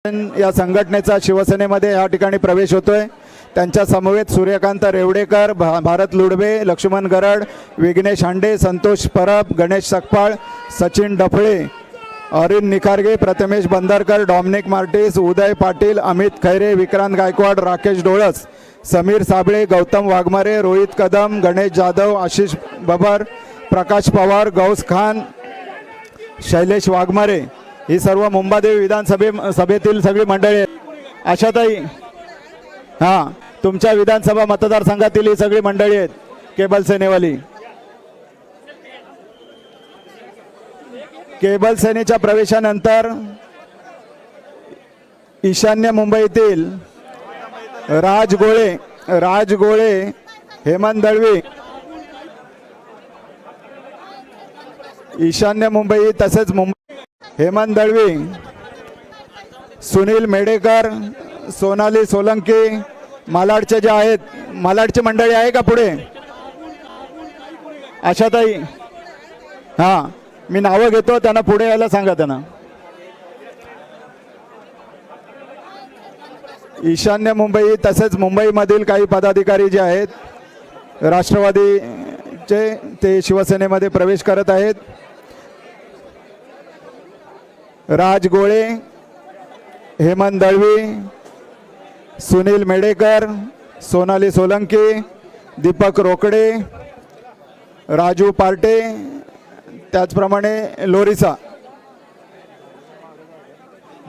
या संघटनेचा शिवसेनेमध्ये या ठिकाणी प्रवेश होतोय। त्यांच्या समवेत सूर्यकांत रेवडेकर, भारत लुडबे, लक्ष्मण गरड, विघ्नेश हांडे, संतोष परब, गणेश सकपाळ, सचिन डफळे, अरिन निखारगे, प्रथमेश बंदरकर, डॉमिनिक मार्टिस, उदय पाटील, अमित खैरे, विक्रांत गायकवाड, राकेश डोळस, समीर साबळे, गौतम वाघमारे, रोहित कदम, गणेश जाधव, आशिष बबर, प्रकाश पवार, गौस खान, शैलेश वाघमारे ही सर्व मुंबादेवी विधानसभेतील सगळी मंडळी आहेत। आशाताई, हां, तुमच्या विधानसभा मतदारसंघातील ही सगळी मंडळी आहेत केबल सेनेवाली। केबल सेनेच्या प्रवेशानंतर ईशान्य मुंबईतील राजगोळे, हेमंत दळवी, ईशान्य मुंबई तसेच हेमंत दळवी, सुनील मेडेकर, सोनाली सोलंकी, मालाडचे जे आहेत, मालाडची मंडळी आहे का पुढे? आशाताई, हां, मी नावं घेतो, त्यांना पुढे यायला सांगा त्यांना। ईशान्य मुंबई तसेच मुंबईमधील काही पदाधिकारी जे आहेत राष्ट्रवादीचे, ते शिवसेनेमध्ये प्रवेश करत आहेत। राजगोळे, हेमंत दळवी, सुनील मेडेकर, सोनाली सोलंकी, दीपक रोकडे, राजू पार्टे, त्याचप्रमाणे लोरिसा।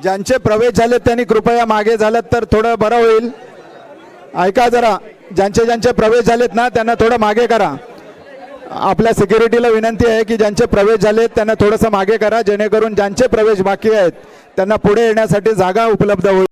ज्यांचे प्रवेश झालेत त्यांनी कृपया मागे झालेत तर थोडं बरं होईल। ऐका जरा, ज्यांचे प्रवेश झालेत ना त्यांना थोडं मागे करा। आपल्या सिक्युरिटीला विनंती आहे की ज्यांचे प्रवेश झालेत त्यांना थोडंसं मागे करा, जेणेकरून ज्यांचे प्रवेश बाकी आहेत त्यांना पुढे येण्यासाठी जागा उपलब्ध होईल।